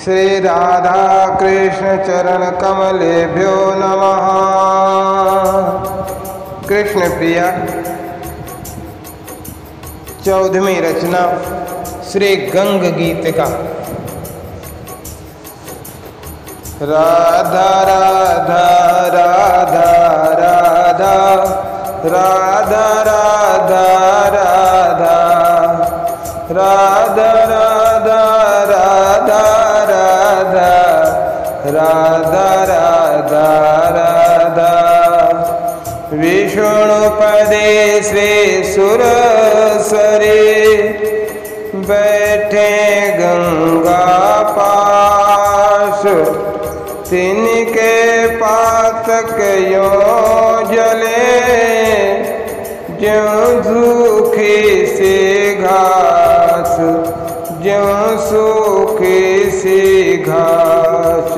श्री राधा कृष्ण चरण कमलेभ्यो नमः। कृष्ण प्रिया 14वीं रचना श्री गंग गीत का। राधा राधा राधा राधा राधा राधा राधा राधा राधा राधा राधा राधा राधा। विष्णुपदे श्री सुरसरे बैठे गंगा पास। तिनके पातक यों जले ज्यों सूखी सी घास, ज्यों सूखी सी घास।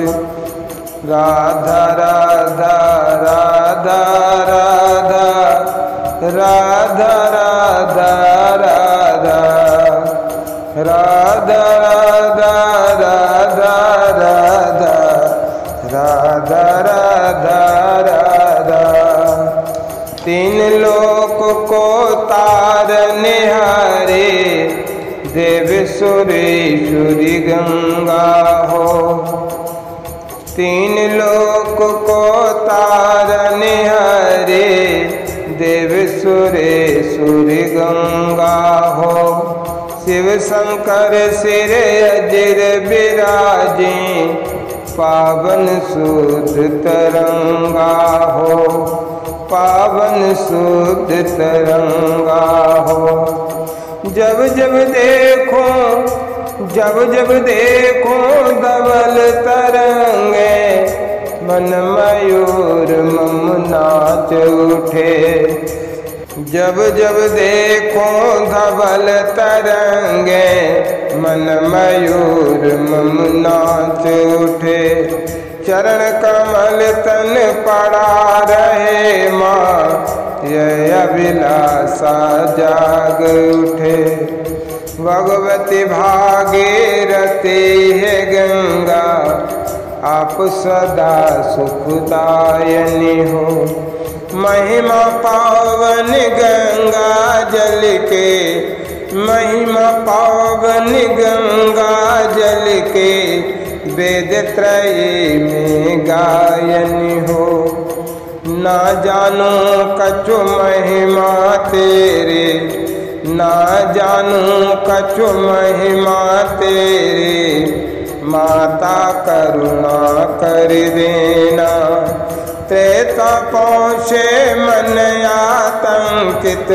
राधा राधा राधा राधा राधा राधा राधा राधा राधा राधा राधा राधा राधा। तीन लोक को तारने हारे देव सुरेश्वरी गंगा हो। तीन लोक को तारने हारे देव सुरेश्वरी गंगा हो। शिव शंकर सिर अजर विराजे पावन शुद्ध तरंगा हो, पावन शुद्ध तरंगा हो। जब जब देखो, जब जब देखो धवल तरंगे, मन मयूर मम नाच उठे। जब जब देखो धवल तरंगे, मन मयूर मम नाच उठे। चरण कमल तन पड़ा रहे माँ, यह अभिलाषा जाग उठे। भगवती भागीरथी है गंगा, आप सदा सुखदायनी हो। महिमा पावन गंगा जल के, महिमा पावन गंगा जल के, वेद त्रयी में गायनी हो। ना जानो कछु महिमा तेरे, ना जानू कछु महिमा तेरे। माता करुणा कर देना, त्रेता पहुँचे मन आतंकित।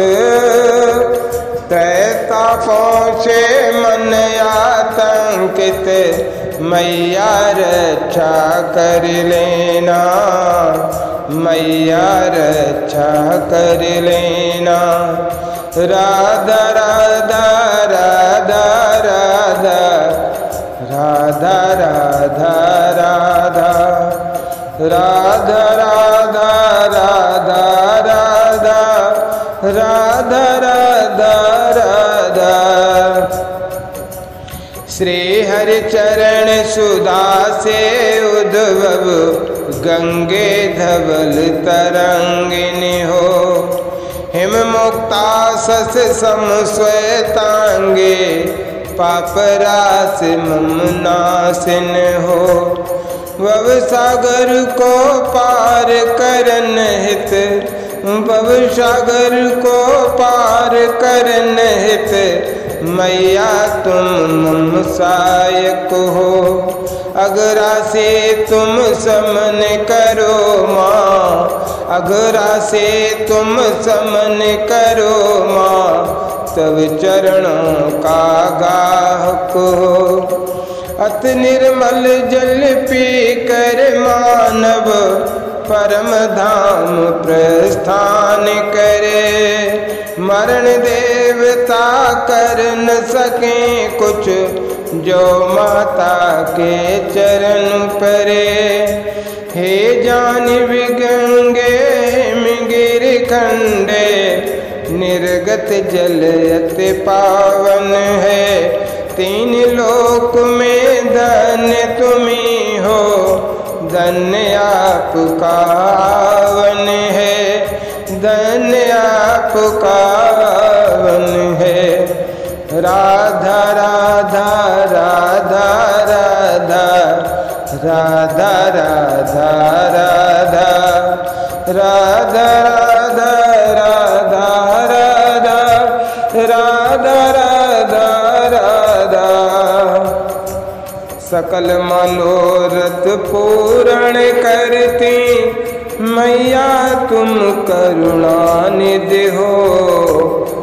त्रेता पहुँचे मन आतंकित, मैया रक्षा कर लेना, मैया रक्षा कर लेना। राधा राधा राधा राधा राधा राधा राधा राधा राधा राधा राधा राधा राधा राधा। श्री हरि चरण सुधा से उद्भव गंगे धवल तरंगिनी हो। हिम मुक्ता सस सम श्वेतांगे, पापरास मम नासिन हो। भव सागर को पार करन हित, भव सागर को पार करन हित, मैया तुम मम सहायक हो। अगरा से तुम समन करो माँ, अगरा से तुम समन करो माँ, तब चरणों का गाहक हो। अत निर्मल जल पी कर मानव, परम धाम प्रस्थान करे। मरण देवता कर न सके कुछ, जो माता के चरण परे। हे जाह्नवी गंगे हिमगिर खंडे, निर्गत जल अति पावन है। तीन लोक में धन्य तुम्ही हो, धन्य आपका वन है, धन्य आपका वन है। राधा राधा राधा राधा राधा राधा राधा राधा राधा राधा राधा राधा राधा। सकल मनोरथ पूर्ण करती मैया तुम करुणा निधि हो।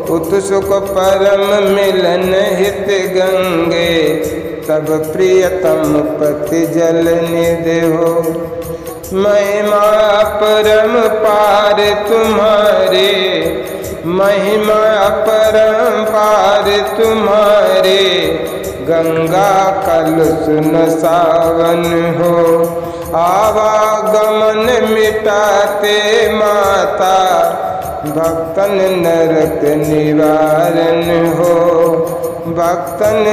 उत्सुक परम मिलन हित गंगे, तब प्रियतम पति जल निधि हो। महिमा परम पार तुम्हारे, महिमा परम पार तुम्हारे। गंगा कलुष न सावन हो, आवागमन मिटाते माता। भक्तन नरक निवारण हो, भक्तन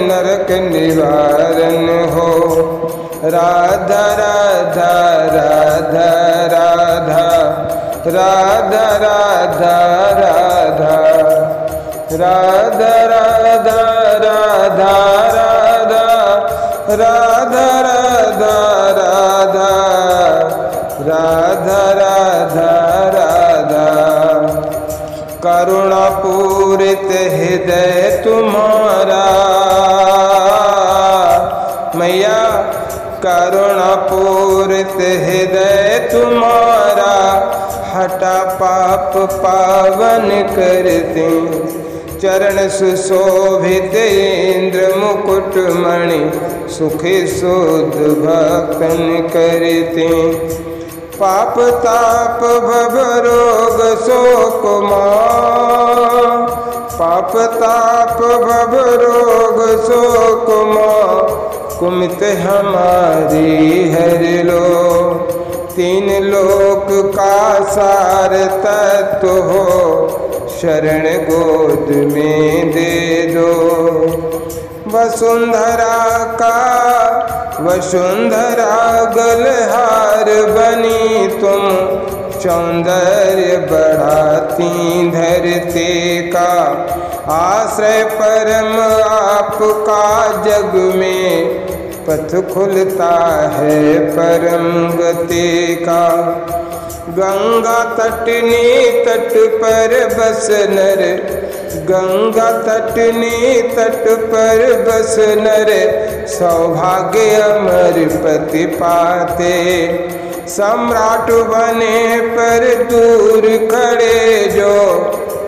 नरक निवारण हो। राधा राधा राधा राधा राधा राधा राधा राधा राधा राधा राधा राधा राधा राधा राधा राधा। करुणा पूरित हृदय तुम्हारा मैया, करुणा पूरित हृदय तुम्हारा। हटा पाप पावन करते, चरण सुशोभित इंद्र मुकुट मणि। सुखी सुध भक्तन करते, पाप ताप भव रोग शोक मोह। पाप ताप भव रोग शोक मोह, कुमित हमारी हर लो। तीन लोक का सार तत्व हो, शरण गोद में दे दो। वसुंधरा का वसुंधरा गलहार बनी तुम। सौंदर्य बढ़ाती धरती का, आश्रय परम आपका जग में। पथ खुलता है परम गति का। गंगा तटनी तट पर बस नर, गंगा तटनी तट पर बस नर। सौभाग्य अमर पति पाते, सम्राट बने पर दूर खड़े जो।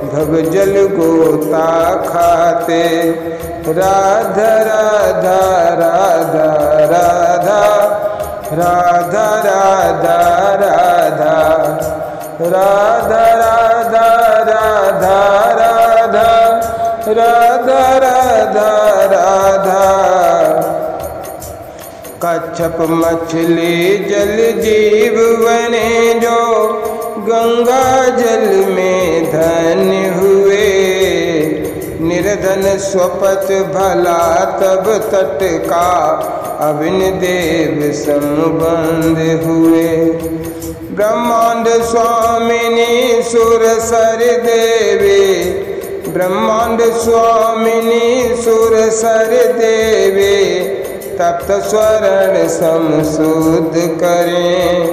भव जल गोता खाते। राधा राधा राधा राधा राधा राधा राधा राधा राधा राधा राधा राधा राधा। कच्छप मछली जल जीव बने जो, गंगा जल में धन्य हुए। निर्धन स्वपथ भला तब तट का, अभिन देव संबंध हुए। ब्रह्मांड स्वामिनी सुर सर देवे, ब्रह्मांड स्वामिनी सुर सर देवे। तप्त स्वरण समशुद्ध करें,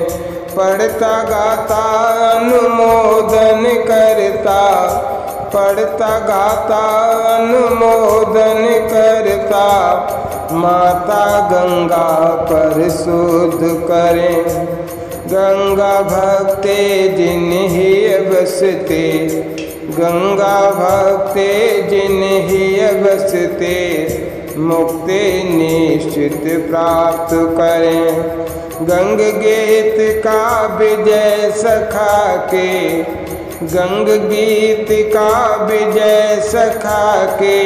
पढ़ता गाता अनुमोदन करता। पढ़ता गाता अनुमोदन करता। माता गंगा पर शुद्ध करें। गंगा भक्ते जिन्हि बसते, गंगा भक्ते जिन्हि बसते। मुक्ति निश्चित प्राप्त करें। गंग गीत का विजय सखा के, गंग गीत का विजय सखा के।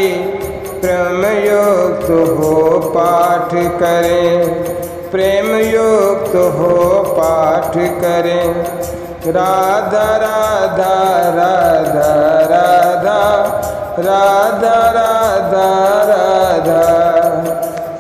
प्रेम युक्त हो पाठ करें, प्रेम युक्त हो पाठ करें। राधा राधा राधा राधा राधा राधा राधा